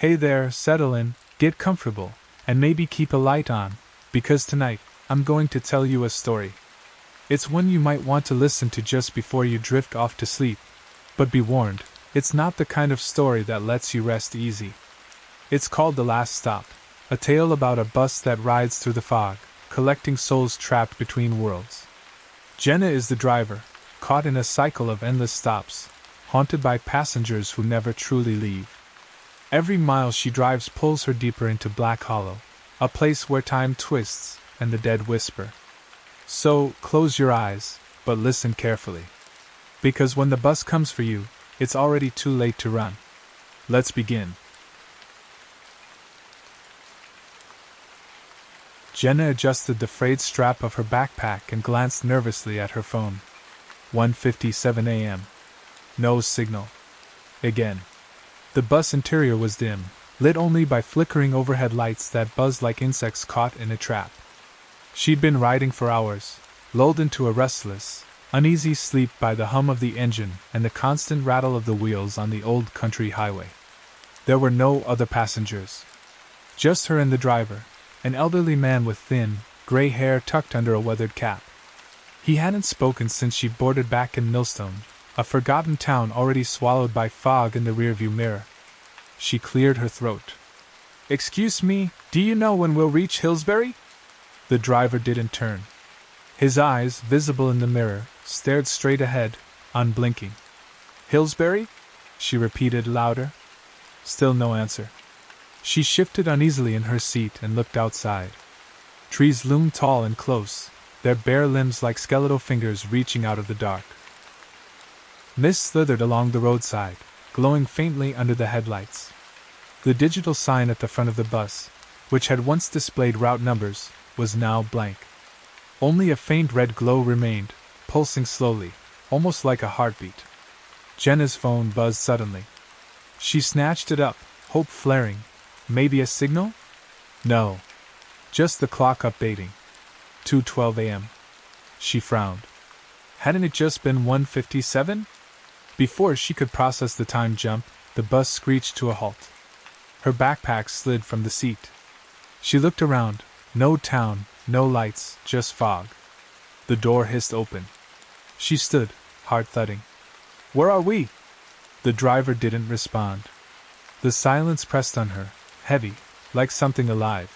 Hey there, settle in, get comfortable, and maybe keep a light on, because tonight, I'm going to tell you a story. It's one you might want to listen to just before you drift off to sleep, but be warned, it's not the kind of story that lets you rest easy. It's called The Last Stop, a tale about a bus that rides through the fog, collecting souls trapped between worlds. Jenna is the driver, caught in a cycle of endless stops, haunted by passengers who never truly leave. Every mile she drives pulls her deeper into Black Hollow, a place where time twists and the dead whisper. So, close your eyes, but listen carefully. Because when the bus comes for you, it's already too late to run. Let's begin. Jenna adjusted the frayed strap of her backpack and glanced nervously at her phone. 1:57 a.m. No signal. Again. The bus interior was dim, lit only by flickering overhead lights that buzzed like insects caught in a trap. She'd been riding for hours, lulled into a restless, uneasy sleep by the hum of the engine and the constant rattle of the wheels on the old country highway. There were no other passengers. Just her and the driver, an elderly man with thin, gray hair tucked under a weathered cap. He hadn't spoken since she boarded back in Millstone, a forgotten town already swallowed by fog in the rearview mirror. She cleared her throat. "Excuse me, do you know when we'll reach Hillsbury?" The driver didn't turn. His eyes, visible in the mirror, stared straight ahead, unblinking. "Hillsbury?" she repeated louder. Still no answer. She shifted uneasily in her seat and looked outside. Trees loomed tall and close, their bare limbs like skeletal fingers reaching out of the dark. Mist slithered along the roadside, glowing faintly under the headlights. The digital sign at the front of the bus, which had once displayed route numbers, was now blank. Only a faint red glow remained, pulsing slowly, almost like a heartbeat. Jenna's phone buzzed suddenly. She snatched it up, hope flaring. Maybe a signal? No. Just the clock updating. 2:12 a.m. She frowned. Hadn't it just been 1:57? Before she could process the time jump, the bus screeched to a halt. Her backpack slid from the seat. She looked around. No town, no lights, just fog. The door hissed open. She stood, heart thudding. "Where are we?" The driver didn't respond. The silence pressed on her, heavy, like something alive.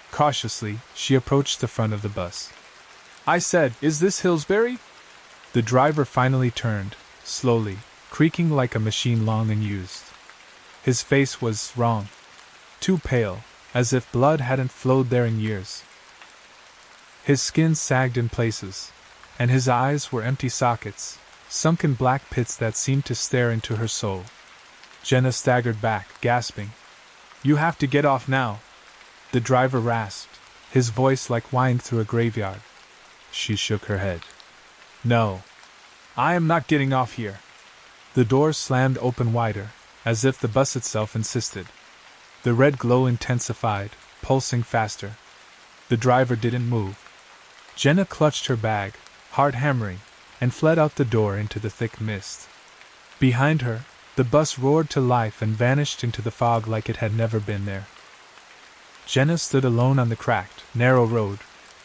Cautiously, she approached the front of the bus. "I said, is this Hillsbury?" The driver finally turned, slowly, creaking like a machine long unused. His face was wrong. Too pale, as if blood hadn't flowed there in years. His skin sagged in places, and his eyes were empty sockets, sunken black pits that seemed to stare into her soul. Jenna staggered back, gasping. "You have to get off now," the driver rasped, his voice like whined through a graveyard. She shook her head. "No. I am not getting off here." The door slammed open wider, as if the bus itself insisted. The red glow intensified, pulsing faster. The driver didn't move. Jenna clutched her bag, heart hammering, and fled out the door into the thick mist. Behind her, the bus roared to life and vanished into the fog like it had never been there. Jenna stood alone on the cracked, narrow road,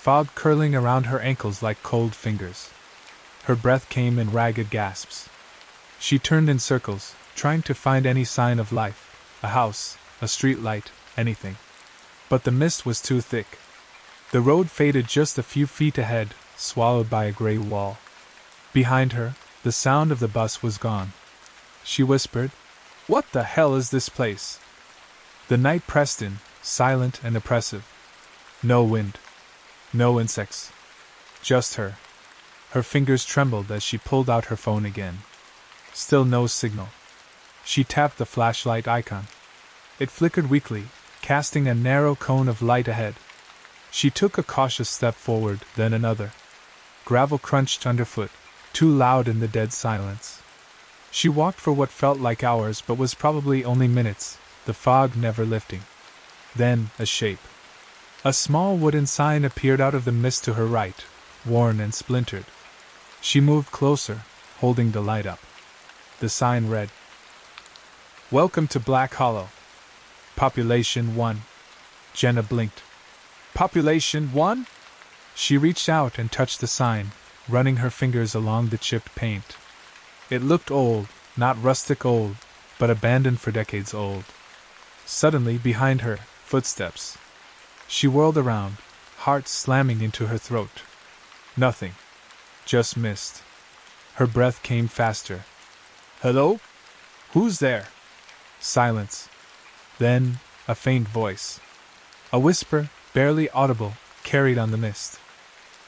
fog curling around her ankles like cold fingers. Her breath came in ragged gasps. She turned in circles, trying to find any sign of life, a house, a street light, anything. But the mist was too thick. The road faded just a few feet ahead, swallowed by a gray wall. Behind her, the sound of the bus was gone. She whispered, "What the hell is this place?" The night pressed in, silent and oppressive. No wind. No insects. Just her. Her fingers trembled as she pulled out her phone again. Still no signal. She tapped the flashlight icon. It flickered weakly, casting a narrow cone of light ahead. She took a cautious step forward, then another. Gravel crunched underfoot, too loud in the dead silence. She walked for what felt like hours but was probably only minutes, the fog never lifting. Then, a shape. A small wooden sign appeared out of the mist to her right, worn and splintered. She moved closer, holding the light up. The sign read, "Welcome to Black Hollow. Population 1. Jenna blinked. Population 1? She reached out and touched the sign, running her fingers along the chipped paint. It looked old, not rustic old, but abandoned for decades old. Suddenly, behind her, footsteps. She whirled around, heart slamming into her throat. Nothing. Just mist. Her breath came faster. Hello? Who's there? Silence. Then, a faint voice. A whisper, barely audible, carried on the mist.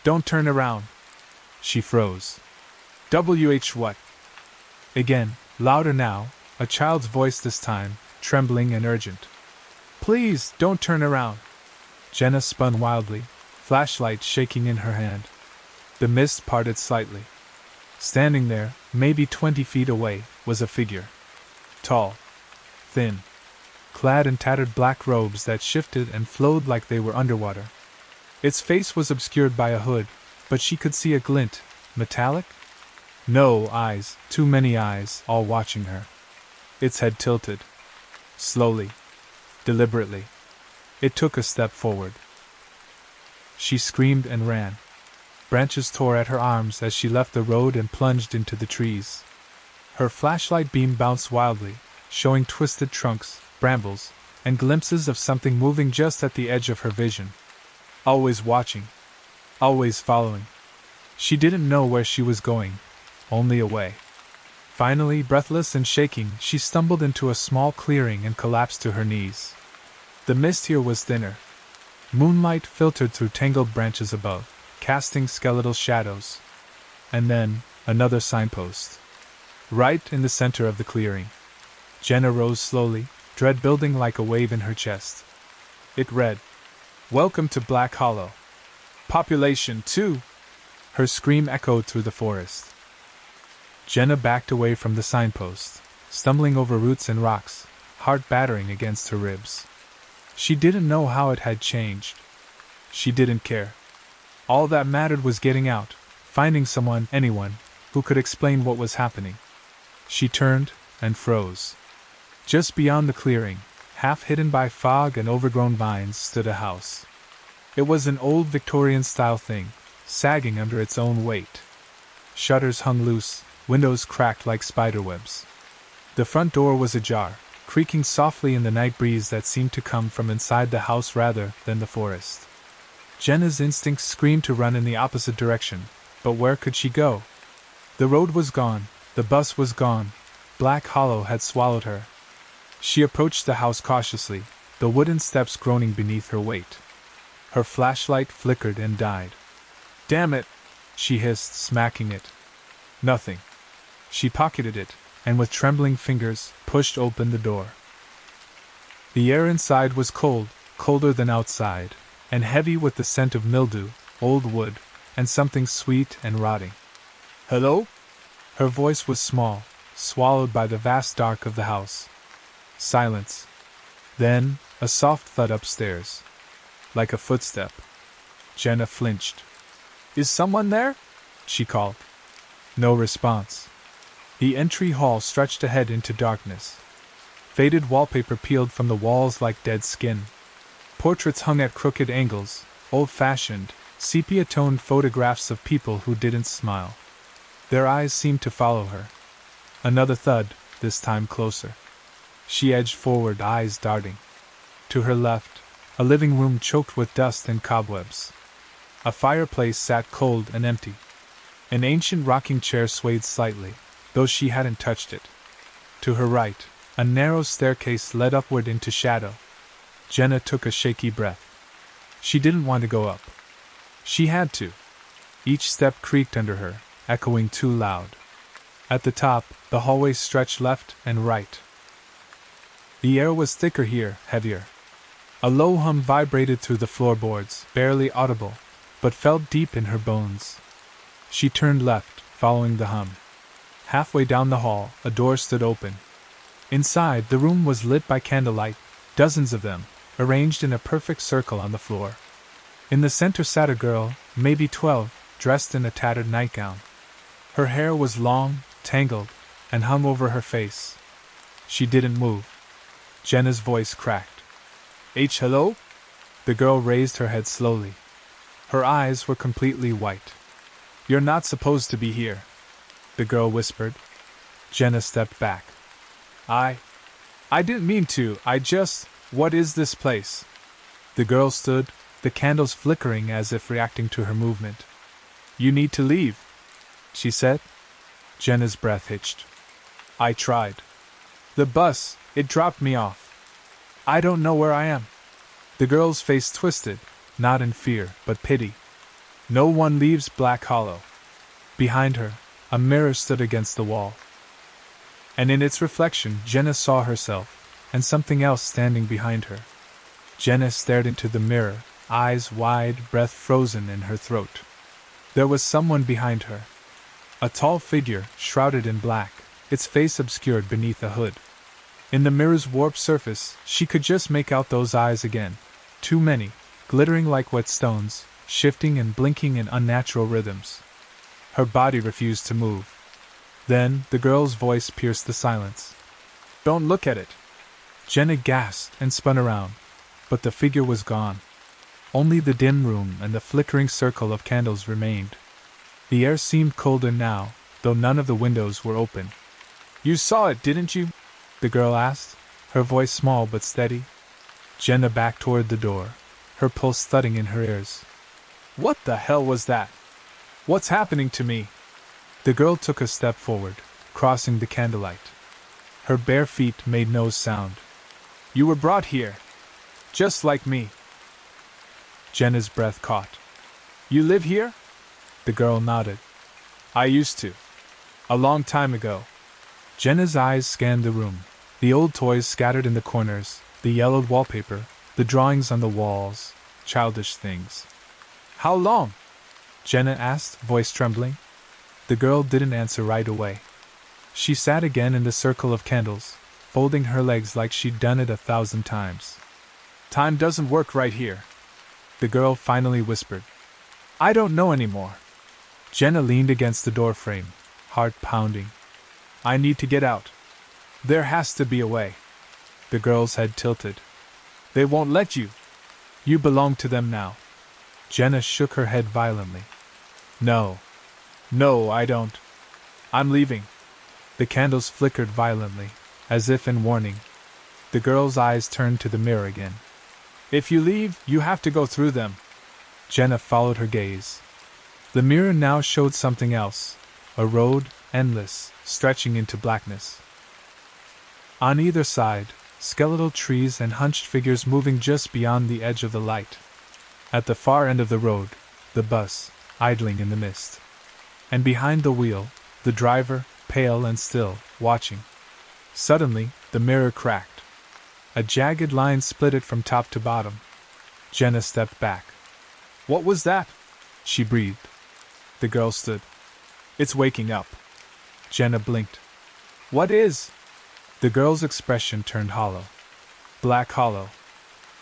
Don't turn around. She froze. WH what? Again, louder now, a child's voice this time, trembling and urgent. Please, don't turn around. Jenna spun wildly, flashlight shaking in her hand. The mist parted slightly. Standing there, maybe 20 feet away, was a figure. Tall. Thin. Clad in tattered black robes that shifted and flowed like they were underwater. Its face was obscured by a hood, but she could see a glint. Metallic? No, eyes, too many eyes, all watching her. Its head tilted. Slowly. Deliberately. It took a step forward. She screamed and ran. Branches tore at her arms as she left the road and plunged into the trees. Her flashlight beam bounced wildly, showing twisted trunks, brambles, and glimpses of something moving just at the edge of her vision. Always watching. Always following. She didn't know where she was going, only away. Finally, breathless and shaking, she stumbled into a small clearing and collapsed to her knees. The mist here was thinner. Moonlight filtered through tangled branches above, casting skeletal shadows. And then, another signpost. Right in the center of the clearing. Jenna rose slowly, dread building like a wave in her chest. It read, Welcome to Black Hollow. Population 2. Her scream echoed through the forest. Jenna backed away from the signpost, stumbling over roots and rocks, heart battering against her ribs. She didn't know how it had changed. She didn't care. All that mattered was getting out, finding someone, anyone, who could explain what was happening. She turned and froze. Just beyond the clearing, half hidden by fog and overgrown vines, stood a house. It was an old Victorian-style thing, sagging under its own weight. Shutters hung loose, windows cracked like spiderwebs. The front door was ajar, creaking softly in the night breeze that seemed to come from inside the house rather than the forest. Jenna's instincts screamed to run in the opposite direction, but where could she go? The road was gone, the bus was gone, Black Hollow had swallowed her. She approached the house cautiously, the wooden steps groaning beneath her weight. Her flashlight flickered and died. Damn it! She hissed, smacking it. Nothing. She pocketed it, and with trembling fingers, pushed open the door. The air inside was cold, colder than outside, and heavy with the scent of mildew, old wood, and something sweet and rotting. Hello? Her voice was small, swallowed by the vast dark of the house. Silence. Then, a soft thud upstairs. Like a footstep. Jenna flinched. Is someone there? She called. No response. The entry hall stretched ahead into darkness. Faded wallpaper peeled from the walls like dead skin. Portraits hung at crooked angles, old-fashioned, sepia-toned photographs of people who didn't smile. Their eyes seemed to follow her. Another thud, this time closer. She edged forward, eyes darting. To her left, a living room choked with dust and cobwebs. A fireplace sat cold and empty. An ancient rocking chair swayed slightly, though she hadn't touched it. To her right, a narrow staircase led upward into shadow. Jenna took a shaky breath. She didn't want to go up. She had to. Each step creaked under her, echoing too loud. At the top, the hallway stretched left and right. The air was thicker here, heavier. A low hum vibrated through the floorboards, barely audible, but felt deep in her bones. She turned left, following the hum. Halfway down the hall, a door stood open. Inside, the room was lit by candlelight, dozens of them, arranged in a perfect circle on the floor. In the center sat a girl, maybe 12, dressed in a tattered nightgown. Her hair was long, tangled, and hung over her face. She didn't move. Jenna's voice cracked. Hello? The girl raised her head slowly. Her eyes were completely white. You're not supposed to be here, the girl whispered. Jenna stepped back. I didn't mean to, what is this place? The girl stood, the candles flickering as if reacting to her movement. You need to leave, she said. Jenna's breath hitched. I tried. The bus, it dropped me off. I don't know where I am. The girl's face twisted, not in fear, but pity. No one leaves Black Hollow. Behind her, a mirror stood against the wall. And in its reflection, Jenna saw herself, and something else standing behind her. Jenna stared into the mirror, eyes wide, breath frozen in her throat. There was someone behind her. A tall figure, shrouded in black, its face obscured beneath a hood. In the mirror's warped surface, she could just make out those eyes again. Too many, glittering like wet stones, shifting and blinking in unnatural rhythms. Her body refused to move. Then, the girl's voice pierced the silence. Don't look at it! Jenna gasped and spun around, but the figure was gone. Only the dim room and the flickering circle of candles remained. The air seemed colder now, though none of the windows were open. You saw it, didn't you? The girl asked, her voice small but steady. Jenna backed toward the door, her pulse thudding in her ears. What the hell was that? What's happening to me? The girl took a step forward, crossing the candlelight. Her bare feet made no sound. You were brought here. Just like me. Jenna's breath caught. You live here? The girl nodded. I used to. A long time ago. Jenna's eyes scanned the room. The old toys scattered in the corners, the yellowed wallpaper, the drawings on the walls, childish things. How long? Jenna asked, voice trembling. The girl didn't answer right away. She sat again in the circle of candles, folding her legs like she'd done it 1,000 times. Time doesn't work right here, the girl finally whispered. I don't know anymore. Jenna leaned against the doorframe, heart pounding. I need to get out. There has to be a way. The girl's head tilted. They won't let you. You belong to them now. Jenna shook her head violently. No. No, I don't. I'm leaving. The candles flickered violently, as if in warning. The girl's eyes turned to the mirror again. If you leave, you have to go through them. Jenna followed her gaze. The mirror now showed something else, a road, endless, stretching into blackness. On either side, skeletal trees and hunched figures moving just beyond the edge of the light. At the far end of the road, the bus, idling in the mist. And behind the wheel, the driver, pale and still, watching. Suddenly, the mirror cracked. A jagged line split it from top to bottom. Jenna stepped back. What was that? She breathed. The girl stood. It's waking up. Jenna blinked. What is? The girl's expression turned hollow. Black Hollow.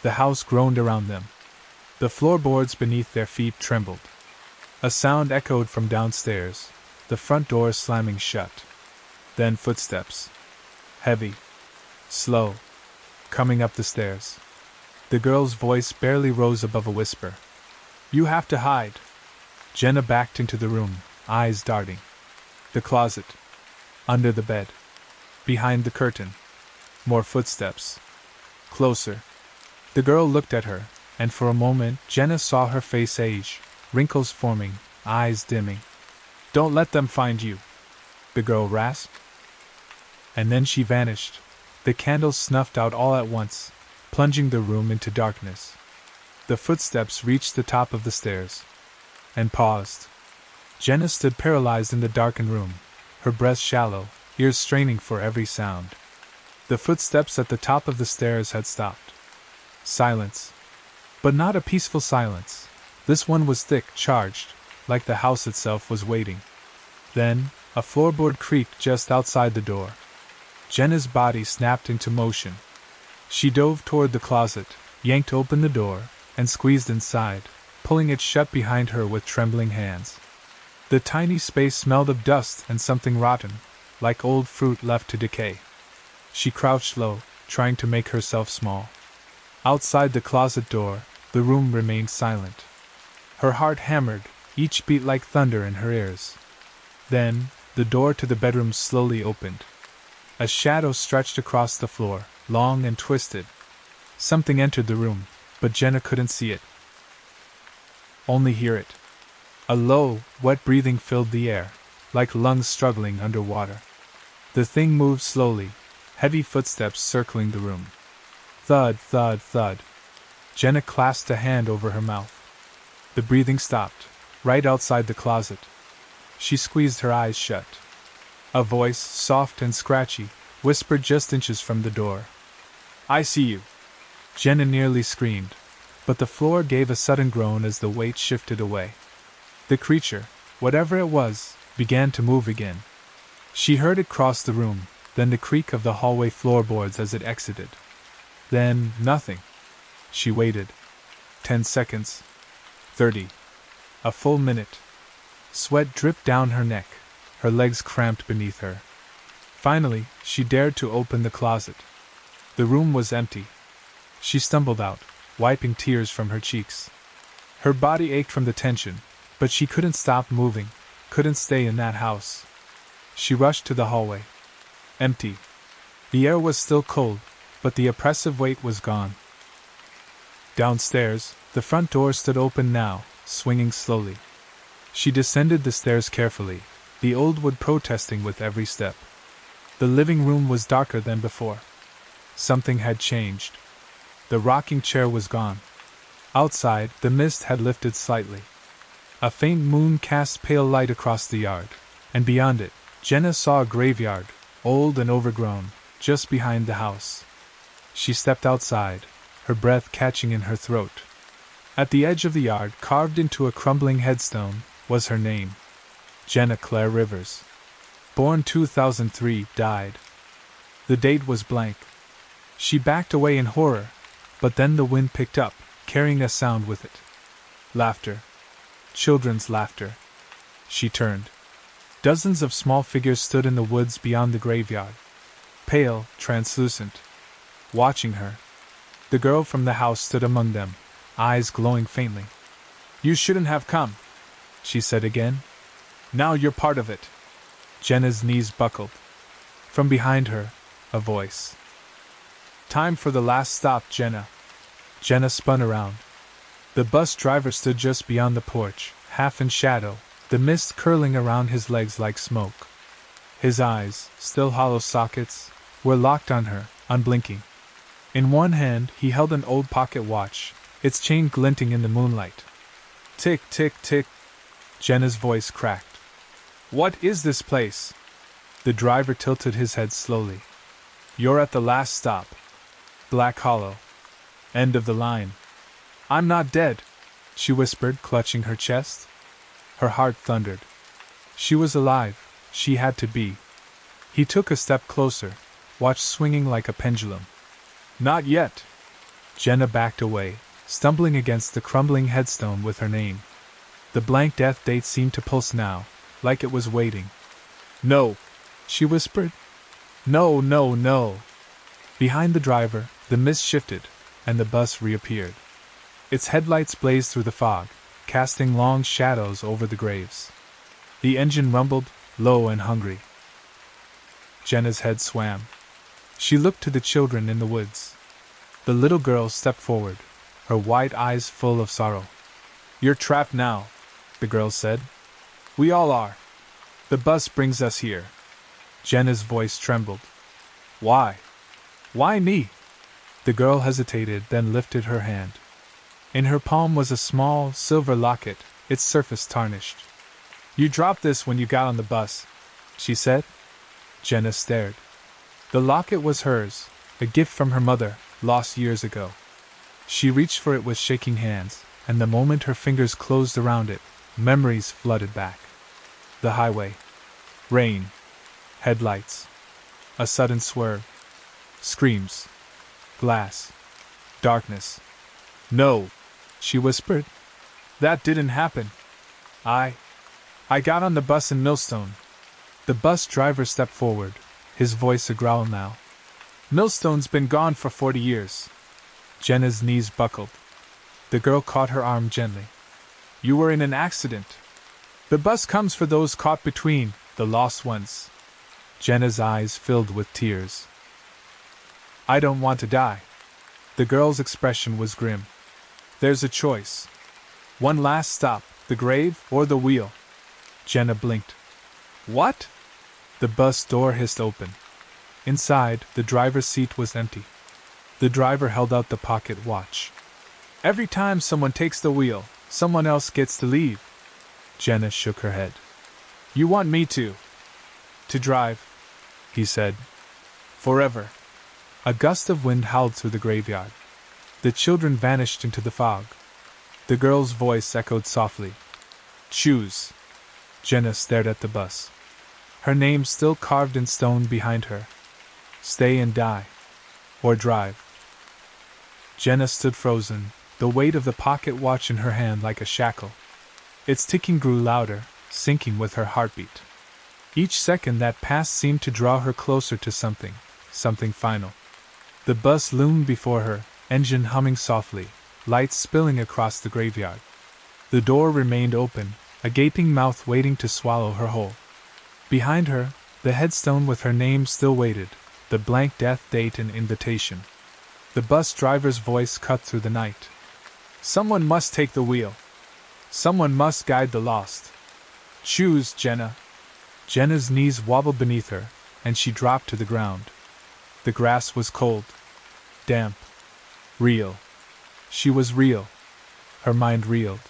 The house groaned around them. The floorboards beneath their feet trembled. A sound echoed from downstairs, the front door slamming shut. Then footsteps. Heavy. Slow. Coming up the stairs. The girl's voice barely rose above a whisper. You have to hide. Jenna backed into the room, eyes darting. The closet. Under the bed. Behind the curtain. More footsteps. Closer. The girl looked at her, and for a moment Jenna saw her face age, wrinkles forming, eyes dimming. Don't let them find you, the girl rasped. And then she vanished, the candles snuffed out all at once, plunging the room into darkness. The footsteps reached the top of the stairs. And paused. Jenna stood paralyzed in the darkened room, her breath shallow, ears straining for every sound. The footsteps at the top of the stairs had stopped. Silence. But not a peaceful silence. This one was thick, charged, like the house itself was waiting. Then, a floorboard creaked just outside the door. Jenna's body snapped into motion. She dove toward the closet, yanked open the door, and squeezed inside, pulling it shut behind her with trembling hands. The tiny space smelled of dust and something rotten, like old fruit left to decay. She crouched low, trying to make herself small. Outside the closet door, the room remained silent. Her heart hammered, each beat like thunder in her ears. Then, the door to the bedroom slowly opened. A shadow stretched across the floor, long and twisted. Something entered the room, but Jenna couldn't see it. Only hear it. A low, wet breathing filled the air, like lungs struggling underwater. The thing moved slowly, heavy footsteps circling the room. Thud, thud, thud. Jenna clasped a hand over her mouth. The breathing stopped, right outside the closet. She squeezed her eyes shut. A voice, soft and scratchy, whispered just inches from the door. "I see you." Jenna nearly screamed, but the floor gave a sudden groan as the weight shifted away. The creature, whatever it was, began to move again. She heard it cross the room, then the creak of the hallway floorboards as it exited. Then, nothing. She waited. 10 seconds. 30. A full minute. Sweat dripped down her neck, her legs cramped beneath her. Finally, she dared to open the closet. The room was empty. She stumbled out, wiping tears from her cheeks. Her body ached from the tension, but she couldn't stop moving, couldn't stay in that house. She rushed to the hallway. Empty. The air was still cold, but the oppressive weight was gone. Downstairs, the front door stood open now, swinging slowly. She descended the stairs carefully, the old wood protesting with every step. The living room was darker than before. Something had changed. The rocking chair was gone. Outside, the mist had lifted slightly. A faint moon cast pale light across the yard, and beyond it, Jenna saw a graveyard, old and overgrown, just behind the house. She stepped outside, her breath catching in her throat. At the edge of the yard, carved into a crumbling headstone, was her name. Jenna Claire Rivers. Born 2003, died. The date was blank. She backed away in horror, but then the wind picked up, carrying a sound with it. Laughter. Children's laughter. She turned. Dozens of small figures stood in the woods beyond the graveyard. Pale, translucent. Watching her. The girl from the house stood among them, eyes glowing faintly. "You shouldn't have come," she said again. "Now you're part of it." Jenna's knees buckled. From behind her, a voice. "Time for the last stop, Jenna." Jenna spun around. The bus driver stood just beyond the porch, half in shadow, the mist curling around his legs like smoke. His eyes, still hollow sockets, were locked on her, unblinking. In one hand, he held an old pocket watch, its chain glinting in the moonlight. Tick, tick, tick. Jenna's voice cracked. "What is this place?" The driver tilted his head slowly. "You're at the last stop. Black Hollow. End of the line." "I'm not dead," she whispered, clutching her chest. Her heart thundered. She was alive, she had to be. He took a step closer, watch swinging like a pendulum. "Not yet." Jenna backed away, stumbling against the crumbling headstone with her name. The blank death date seemed to pulse now, like it was waiting. "No," she whispered. "No, no, no." Behind the driver, the mist shifted, and the bus reappeared. Its headlights blazed through the fog, casting long shadows over the graves. The engine rumbled, low and hungry. Jenna's head swam. She looked to the children in the woods. The little girl stepped forward, her wide eyes full of sorrow. "You're trapped now," the girl said. "We all are. The bus brings us here." Jenna's voice trembled. "Why? Why me?" The girl hesitated, then lifted her hand. In her palm was a small, silver locket, its surface tarnished. "You dropped this when you got on the bus," she said. Jenna stared. The locket was hers, a gift from her mother, lost years ago. She reached for it with shaking hands, and the moment her fingers closed around it, memories flooded back. The highway. Rain. Headlights. A sudden swerve. Screams. Glass. Darkness. "No," she whispered. "That didn't happen. I got on the bus in Millstone." The bus driver stepped forward, his voice a growl now. "Millstone's been gone for 40 years. Jenna's knees buckled. The girl caught her arm gently. You were in an accident. The bus comes for those caught between the lost ones. Jenna's eyes filled with tears. I don't want to die. The girl's expression was grim. There's a choice. One last stop, the grave or the wheel. Jenna blinked. What? The bus door hissed open. Inside, the driver's seat was empty. The driver held out the pocket watch. Every time someone takes the wheel, someone else gets to leave. Jenna shook her head. You want me to drive, he said. Forever. A gust of wind howled through the graveyard. The children vanished into the fog. The girl's voice echoed softly. Choose. Jenna stared at the bus. Her name still carved in stone behind her. Stay and die. Or drive. Jenna stood frozen, the weight of the pocket watch in her hand like a shackle. Its ticking grew louder, syncing with her heartbeat. Each second that passed seemed to draw her closer to something final. The bus loomed before her, engine humming softly, lights spilling across the graveyard. The door remained open, a gaping mouth waiting to swallow her whole. Behind her, the headstone with her name still waited, the blank death date and invitation. The bus driver's voice cut through the night. Someone must take the wheel. Someone must guide the lost. Choose, Jenna. Jenna's knees wobbled beneath her, and she dropped to the ground. The grass was cold, damp, real. She was real. Her mind reeled.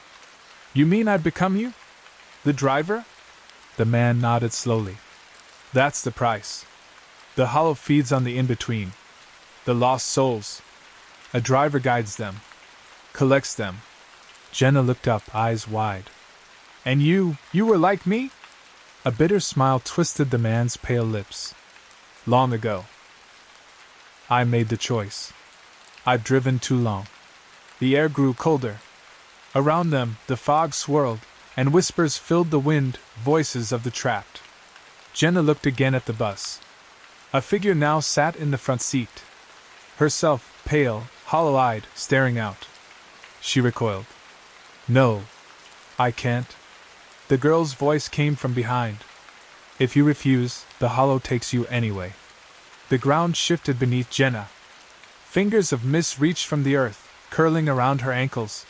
You mean I'd become you? The driver? The man nodded slowly. That's the price. The hollow feeds on the in-between. The lost souls. A driver guides them. Collects them. Jenna looked up, eyes wide. And you were like me? A bitter smile twisted the man's pale lips. Long ago. I made the choice. I've driven too long. The air grew colder. Around them, the fog swirled, and whispers filled the wind, voices of the trapped. Jenna looked again at the bus. A figure now sat in the front seat. Herself, pale, hollow-eyed, staring out. She recoiled. No. I can't. The girl's voice came from behind. If you refuse, the hollow takes you anyway. The ground shifted beneath Jenna. Fingers of mist reached from the earth, curling around her ankles.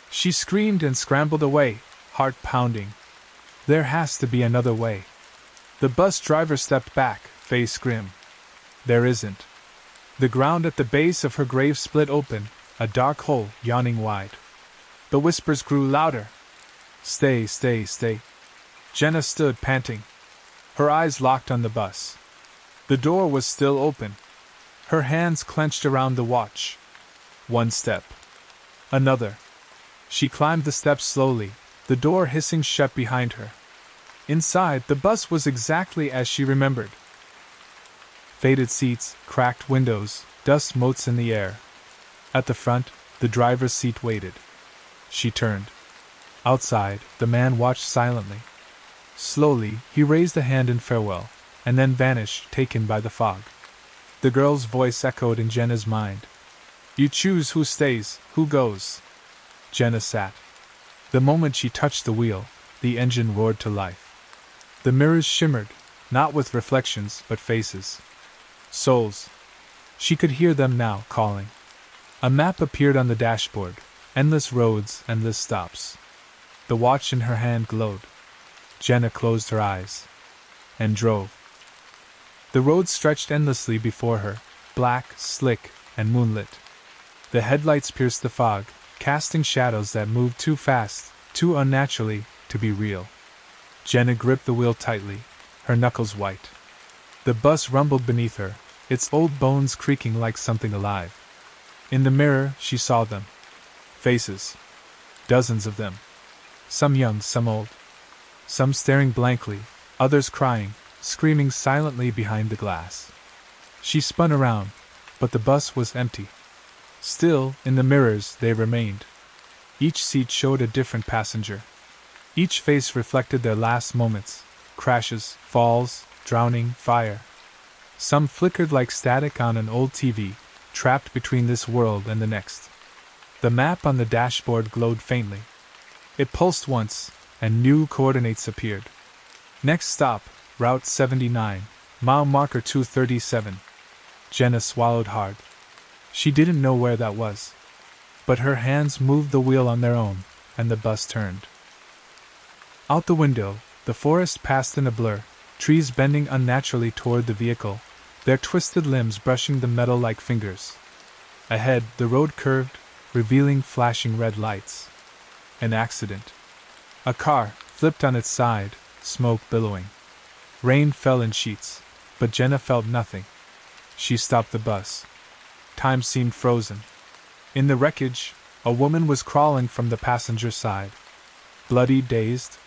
She screamed and scrambled away, heart pounding. There has to be another way. The bus driver stepped back, face grim. There isn't. The ground at the base of her grave split open, a dark hole yawning wide. The whispers grew louder. Stay, stay, stay. Jenna stood panting. Her eyes locked on the bus. The door was still open. Her hands clenched around the watch. One step. Another. She climbed the steps slowly, the door hissing shut behind her. Inside, the bus was exactly as she remembered. Faded seats, cracked windows, dust motes in the air. At the front, the driver's seat waited. She turned. Outside, the man watched silently. Slowly, he raised a hand in farewell, and then vanished, taken by the fog. The girl's voice echoed in Jenna's mind. You choose who stays, who goes. Jenna sat. The moment she touched the wheel, the engine roared to life. The mirrors shimmered, not with reflections, but faces. Souls. She could hear them now, calling. A map appeared on the dashboard, endless roads, endless stops. The watch in her hand glowed. Jenna closed her eyes. And drove. The road stretched endlessly before her, black, slick, and moonlit. The headlights pierced the fog, casting shadows that moved too fast, too unnaturally, to be real. Jenna gripped the wheel tightly, her knuckles white. The bus rumbled beneath her, its old bones creaking like something alive. In the mirror, she saw them. Faces. Dozens of them. Some young, some old. Some staring blankly, others crying, screaming silently behind the glass. She spun around, but the bus was empty. Still, in the mirrors, they remained. Each seat showed a different passenger. Each face reflected their last moments, crashes, falls, drowning, fire. Some flickered like static on an old TV, trapped between this world and the next. The map on the dashboard glowed faintly. It pulsed once, and new coordinates appeared. Next stop, Route 79, mile marker 237. Jenna swallowed hard. She didn't know where that was. But her hands moved the wheel on their own, and the bus turned. Out the window, the forest passed in a blur, trees bending unnaturally toward the vehicle, their twisted limbs brushing the metal like fingers. Ahead, the road curved, revealing flashing red lights. An accident. A car flipped on its side, smoke billowing. Rain fell in sheets, but Jenna felt nothing. She stopped the bus. Time seemed frozen. In the wreckage, a woman was crawling from the passenger side. Bloody, dazed.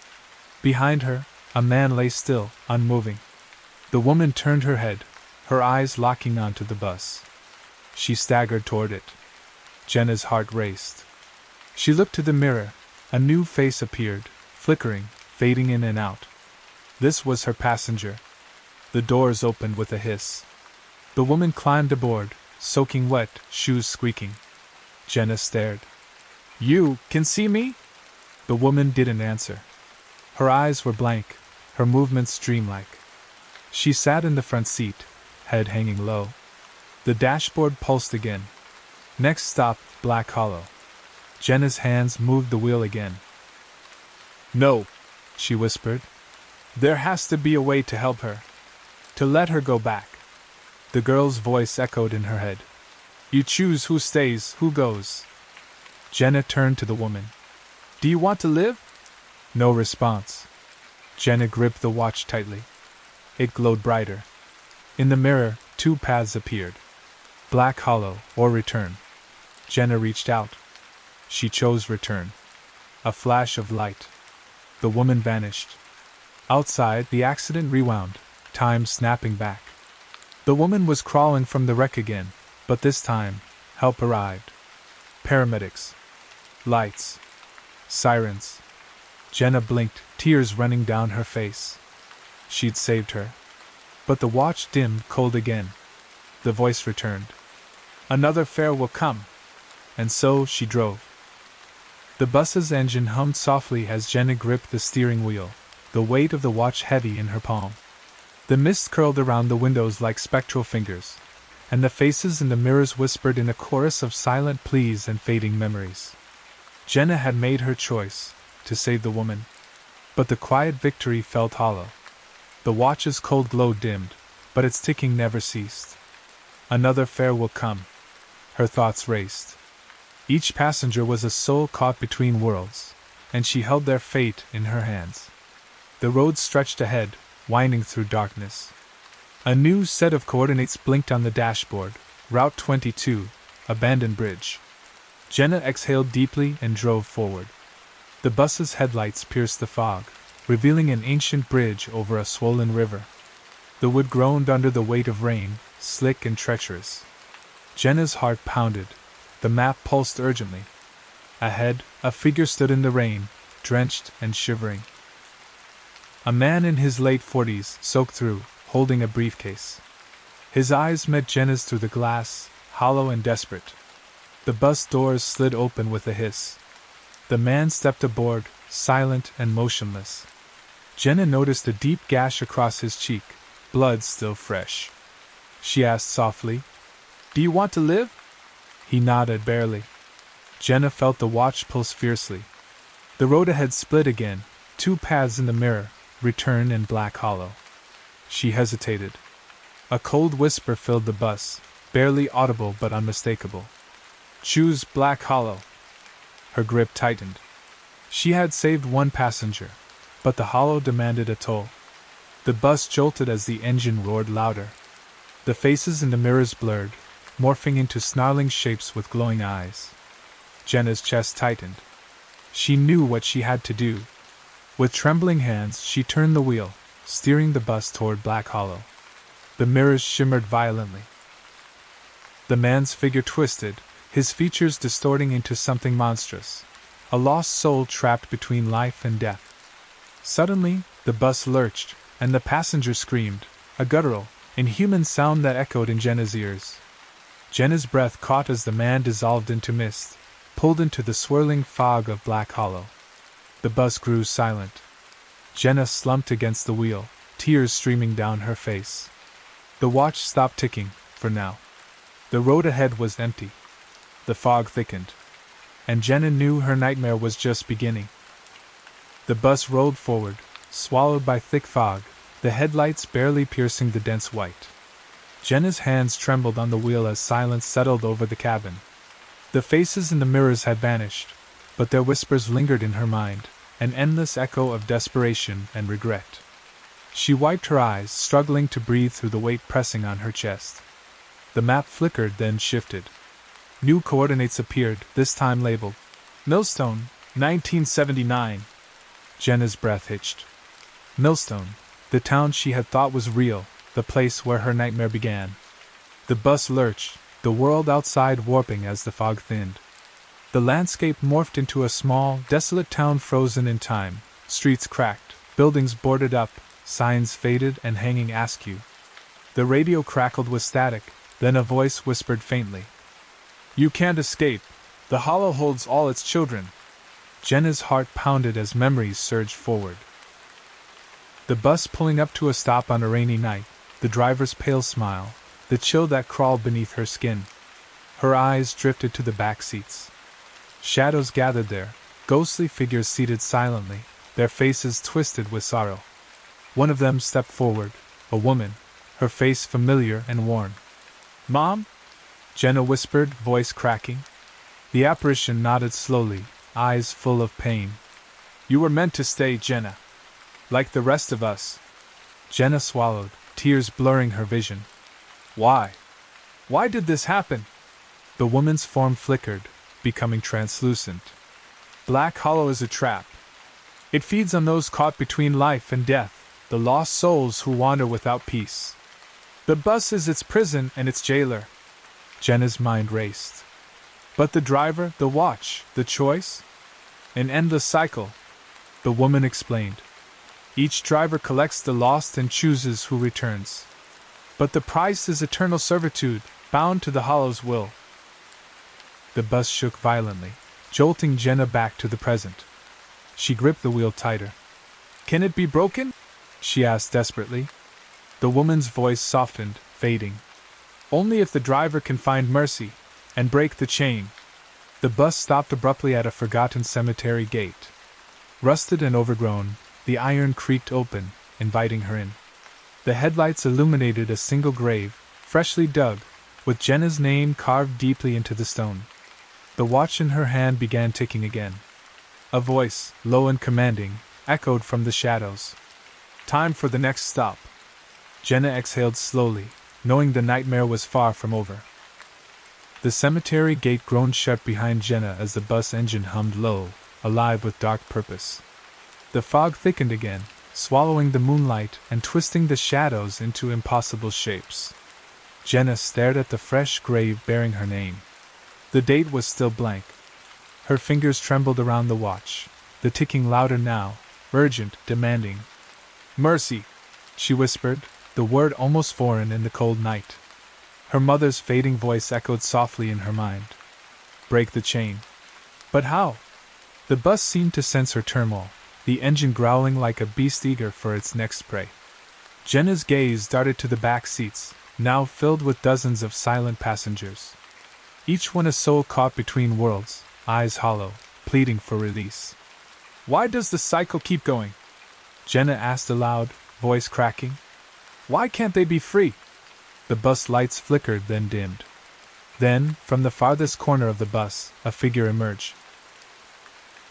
Behind her, a man lay still, unmoving. The woman turned her head, her eyes locking onto the bus. She staggered toward it. Jenna's heart raced. She looked to the mirror. A new face appeared, flickering, fading in and out. This was her passenger. The doors opened with a hiss. The woman climbed aboard, soaking wet, shoes squeaking. Jenna stared. "You can see me?" The woman didn't answer. Her eyes were blank, her movements dreamlike. She sat in the front seat, head hanging low. The dashboard pulsed again. Next stop, Black Hollow. Jenna's hands moved the wheel again. "No," she whispered. "There has to be a way to help her. To let her go back." The girl's voice echoed in her head. "You choose who stays, who goes." Jenna turned to the woman. "Do you want to live?" No response. Jenna gripped the watch tightly. It glowed brighter. In the mirror, two paths appeared. Black Hollow, or return. Jenna reached out. She chose return. A flash of light. The woman vanished. Outside, the accident rewound, time snapping back. The woman was crawling from the wreck again, but this time, help arrived. Paramedics. Lights. Sirens. Jenna blinked, tears running down her face. She'd saved her. But the watch dimmed cold again. The voice returned. "Another fare will come." And so she drove. The bus's engine hummed softly as Jenna gripped the steering wheel, the weight of the watch heavy in her palm. The mist curled around the windows like spectral fingers, and the faces in the mirrors whispered in a chorus of silent pleas and fading memories. Jenna had made her choice, to save the woman. But the quiet victory felt hollow. The watch's cold glow dimmed, but its ticking never ceased. Another fare will come. Her thoughts raced. Each passenger was a soul caught between worlds, and she held their fate in her hands. The road stretched ahead, winding through darkness. A new set of coordinates blinked on the dashboard. Route 22, abandoned bridge. Jenna exhaled deeply and drove forward. The bus's headlights pierced the fog, revealing an ancient bridge over a swollen river. The wood groaned under the weight of rain, slick and treacherous. Jenna's heart pounded. The map pulsed urgently. Ahead, a figure stood in the rain, drenched and shivering. A man in his late 40s, soaked through, holding a briefcase. His eyes met Jenna's through the glass, hollow and desperate. The bus doors slid open with a hiss. The man stepped aboard, silent and motionless. Jenna noticed a deep gash across his cheek, blood still fresh. She asked softly, "Do you want to live?" He nodded barely. Jenna felt the watch pulse fiercely. The road ahead split again, two paths in the mirror, return and Black Hollow. She hesitated. A cold whisper filled the bus, barely audible but unmistakable. "Choose Black Hollow." Her grip tightened. She had saved one passenger, but the hollow demanded a toll. The bus jolted as the engine roared louder. The faces in the mirrors blurred, morphing into snarling shapes with glowing eyes. Jenna's chest tightened. She knew what she had to do. With trembling hands, she turned the wheel, steering the bus toward Black Hollow. The mirrors shimmered violently. The man's figure twisted, his features distorting into something monstrous, a lost soul trapped between life and death. Suddenly, the bus lurched, and the passenger screamed, a guttural, inhuman sound that echoed in Jenna's ears. Jenna's breath caught as the man dissolved into mist, pulled into the swirling fog of Black Hollow. The bus grew silent. Jenna slumped against the wheel, tears streaming down her face. The watch stopped ticking, for now. The road ahead was empty. The fog thickened. And Jenna knew her nightmare was just beginning. The bus rolled forward, swallowed by thick fog, the headlights barely piercing the dense white. Jenna's hands trembled on the wheel as silence settled over the cabin. The faces in the mirrors had vanished, but their whispers lingered in her mind, an endless echo of desperation and regret. She wiped her eyes, struggling to breathe through the weight pressing on her chest. The map flickered, then shifted. New coordinates appeared, this time labeled Millstone, 1979. Jenna's breath hitched. Millstone, the town she had thought was real, the place where her nightmare began. The bus lurched, the world outside warping as the fog thinned. The landscape morphed into a small, desolate town frozen in time, streets cracked, buildings boarded up, signs faded and hanging askew. The radio crackled with static, then a voice whispered faintly. "You can't escape. The hollow holds all its children." Jenna's heart pounded as memories surged forward. The bus pulling up to a stop on a rainy night, the driver's pale smile, the chill that crawled beneath her skin. Her eyes drifted to the back seats. Shadows gathered there, ghostly figures seated silently, their faces twisted with sorrow. One of them stepped forward, a woman, her face familiar and worn. "Mom?" Jenna whispered, voice cracking. The apparition nodded slowly, eyes full of pain. "You were meant to stay, Jenna. Like the rest of us." Jenna swallowed, tears blurring her vision. "Why? Why did this happen?" The woman's form flickered, becoming translucent. "Black Hollow is a trap. It feeds on those caught between life and death, the lost souls who wander without peace. The bus is its prison and its jailer." Jenna's mind raced. "But the driver, the watch, the choice? An endless cycle," the woman explained. "Each driver collects the lost and chooses who returns. But the price is eternal servitude, bound to the Hollow's will." The bus shook violently, jolting Jenna back to the present. She gripped the wheel tighter. "Can it be broken?" she asked desperately. The woman's voice softened, fading. "Only if the driver can find mercy and break the chain." The bus stopped abruptly at a forgotten cemetery gate. Rusted and overgrown, the iron creaked open, inviting her in. The headlights illuminated a single grave, freshly dug, with Jenna's name carved deeply into the stone. The watch in her hand began ticking again. A voice, low and commanding, echoed from the shadows. "Time for the next stop." Jenna exhaled slowly, knowing the nightmare was far from over. The cemetery gate groaned shut behind Jenna as the bus engine hummed low, alive with dark purpose. The fog thickened again, swallowing the moonlight and twisting the shadows into impossible shapes. Jenna stared at the fresh grave bearing her name. The date was still blank. Her fingers trembled around the watch, the ticking louder now, urgent, demanding. "Mercy," she whispered, the word almost foreign in the cold night. Her mother's fading voice echoed softly in her mind. "Break the chain." But how? The bus seemed to sense her turmoil, the engine growling like a beast eager for its next prey. Jenna's gaze darted to the back seats, now filled with dozens of silent passengers. Each one a soul caught between worlds, eyes hollow, pleading for release. "Why does the cycle keep going?" Jenna asked aloud, voice cracking. "Why can't they be free?" The bus lights flickered, then dimmed. Then, from the farthest corner of the bus, a figure emerged.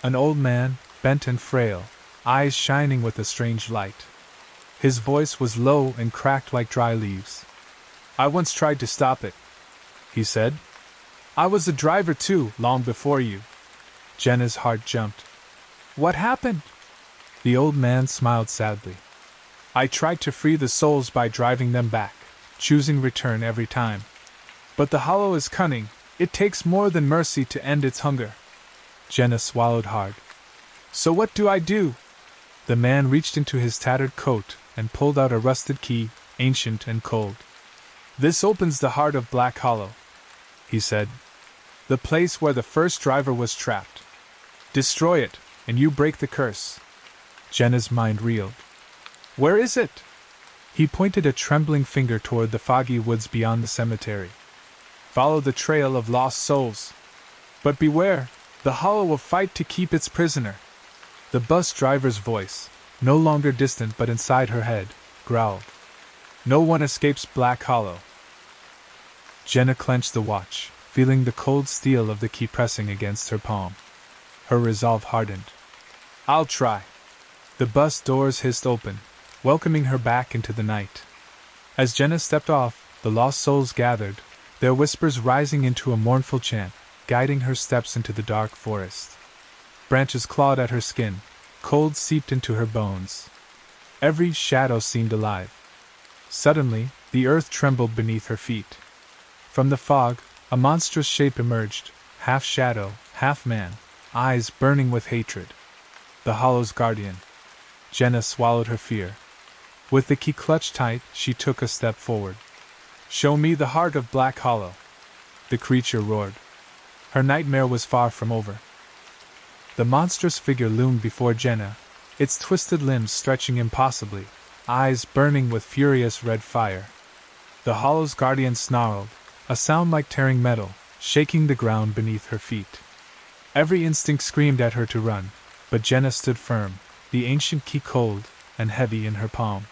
An old man, bent and frail, eyes shining with a strange light. His voice was low and cracked like dry leaves. "I once tried to stop it," he said. "I was a driver too, long before you." Jenna's heart jumped. "What happened?" The old man smiled sadly. "I tried to free the souls by driving them back, choosing return every time. But the Hollow is cunning, it takes more than mercy to end its hunger." Jenna swallowed hard. "So what do I do?" The man reached into his tattered coat and pulled out a rusted key, ancient and cold. "This opens the heart of Black Hollow. he said. "The place where the first driver was trapped. Destroy it, and you break the curse." Jenna's mind reeled. "Where is it?" He pointed a trembling finger toward the foggy woods beyond the cemetery. "Follow the trail of lost souls. But beware, the hollow will fight to keep its prisoner." The bus driver's voice, no longer distant but inside her head, growled. "No one escapes Black Hollow." Jenna clenched the watch, feeling the cold steel of the key pressing against her palm. Her resolve hardened. "I'll try." The bus doors hissed open, welcoming her back into the night. As Jenna stepped off, the lost souls gathered, their whispers rising into a mournful chant, guiding her steps into the dark forest. Branches clawed at her skin, cold seeped into her bones. Every shadow seemed alive. Suddenly, the earth trembled beneath her feet. From the fog, a monstrous shape emerged, half shadow, half man, eyes burning with hatred. The Hollow's guardian. Jenna swallowed her fear. With the key clutched tight, she took a step forward. "Show me the heart of Black Hollow," the creature roared. Her nightmare was far from over. The monstrous figure loomed before Jenna, its twisted limbs stretching impossibly, eyes burning with furious red fire. The Hollow's guardian snarled, a sound like tearing metal, shaking the ground beneath her feet. Every instinct screamed at her to run, but Jenna stood firm, the ancient key cold and heavy in her palm.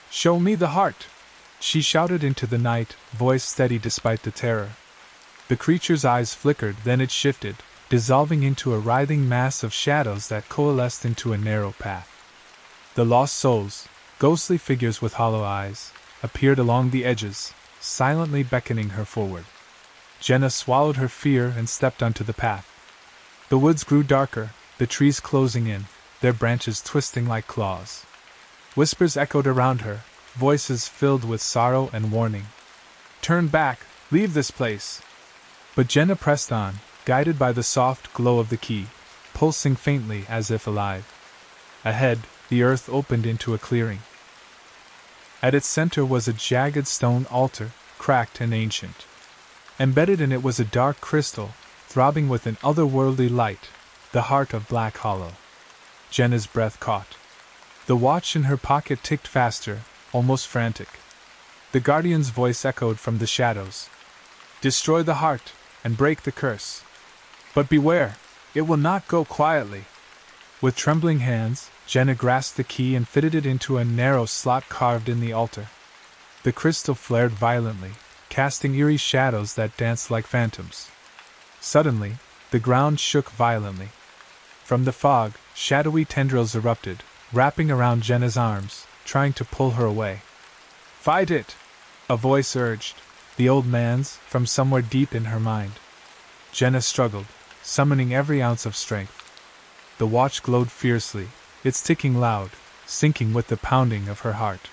"Show me the heart!" she shouted into the night, voice steady despite the terror. The creature's eyes flickered, then it shifted, dissolving into a writhing mass of shadows that coalesced into a narrow path. The lost souls, ghostly figures with hollow eyes, appeared along the edges, silently beckoning her forward. Jenna swallowed her fear and stepped onto the path. The woods grew darker, the trees closing in, their branches twisting like claws. Whispers echoed around her, voices filled with sorrow and warning. "Turn back, leave this place." But Jenna pressed on, guided by the soft glow of the key, pulsing faintly as if alive. Ahead, the earth opened into a clearing. At its center was a jagged stone altar, cracked and ancient. Embedded in it was a dark crystal, throbbing with an otherworldly light, the heart of Black Hollow. Jenna's breath caught. The watch in her pocket ticked faster, almost frantic. The guardian's voice echoed from the shadows. "Destroy the heart, and break the curse. But beware, it will not go quietly." With trembling hands, Jenna grasped the key and fitted it into a narrow slot carved in the altar. The crystal flared violently, casting eerie shadows that danced like phantoms. Suddenly, the ground shook violently. From the fog, shadowy tendrils erupted, wrapping around Jenna's arms, trying to pull her away. "Fight it!" a voice urged, the old man's, from somewhere deep in her mind. Jenna struggled, summoning every ounce of strength. The watch glowed fiercely, its ticking loud, syncing with the pounding of her heart.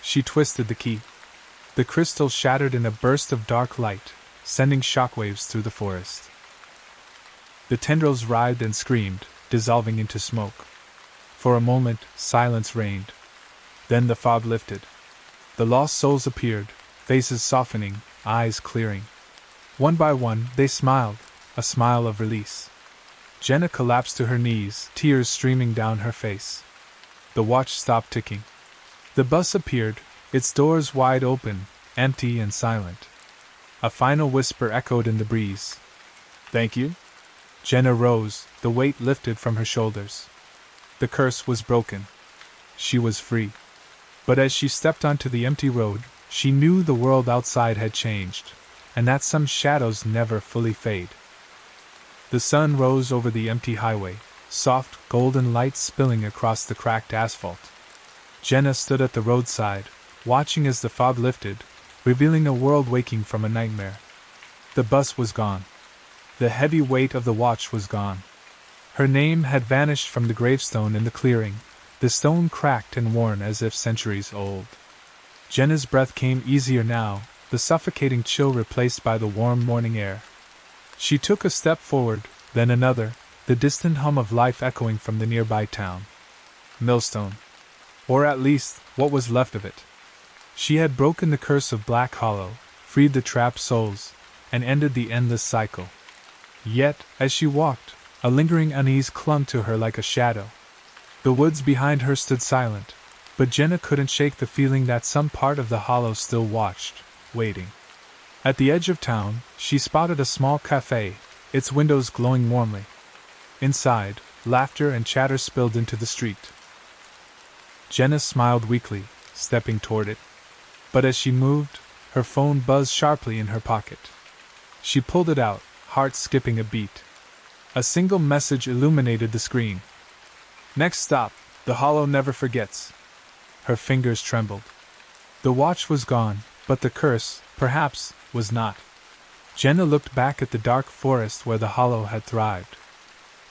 She twisted the key. The crystal shattered in a burst of dark light, sending shockwaves through the forest. The tendrils writhed and screamed, dissolving into smoke. For a moment, silence reigned. Then the fog lifted. The lost souls appeared, faces softening, eyes clearing. One by one, they smiled, a smile of release. Jenna collapsed to her knees, tears streaming down her face. The watch stopped ticking. The bus appeared, its doors wide open, empty and silent. A final whisper echoed in the breeze. "Thank you?" Jenna rose, the weight lifted from her shoulders. The curse was broken. She was free. But as she stepped onto the empty road, she knew the world outside had changed, and that some shadows never fully fade. The sun rose over the empty highway, soft, golden light spilling across the cracked asphalt. Jenna stood at the roadside, watching as the fog lifted, revealing a world waking from a nightmare. The bus was gone. The heavy weight of the watch was gone. Her name had vanished from the gravestone in the clearing, the stone cracked and worn as if centuries old. Jenna's breath came easier now, the suffocating chill replaced by the warm morning air. She took a step forward, then another, the distant hum of life echoing from the nearby town. Millstone. Or at least, what was left of it. She had broken the curse of Black Hollow, freed the trapped souls, and ended the endless cycle. Yet, as she walked, a lingering unease clung to her like a shadow. The woods behind her stood silent, but Jenna couldn't shake the feeling that some part of the hollow still watched, waiting. At the edge of town, she spotted a small cafe, its windows glowing warmly. Inside, laughter and chatter spilled into the street. Jenna smiled weakly, stepping toward it. But as she moved, her phone buzzed sharply in her pocket. She pulled it out, heart skipping a beat. A single message illuminated the screen. "Next stop, the hollow never forgets." Her fingers trembled. The watch was gone, but the curse, perhaps, was not. Jenna looked back at the dark forest where the hollow had thrived.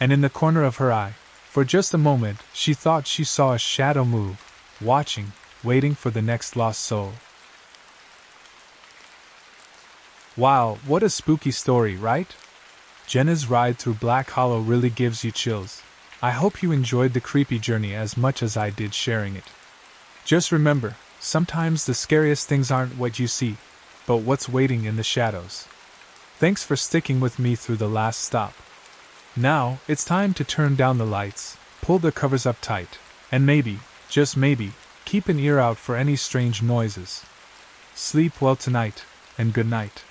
And in the corner of her eye, for just a moment, she thought she saw a shadow move, watching, waiting for the next lost soul. Wow, what a spooky story, right? Jenna's ride through Black Hollow really gives you chills. I hope you enjoyed the creepy journey as much as I did sharing it. Just remember, sometimes the scariest things aren't what you see, but what's waiting in the shadows. Thanks for sticking with me through the last stop. Now, it's time to turn down the lights, pull the covers up tight, and maybe, just maybe, keep an ear out for any strange noises. Sleep well tonight, and good night.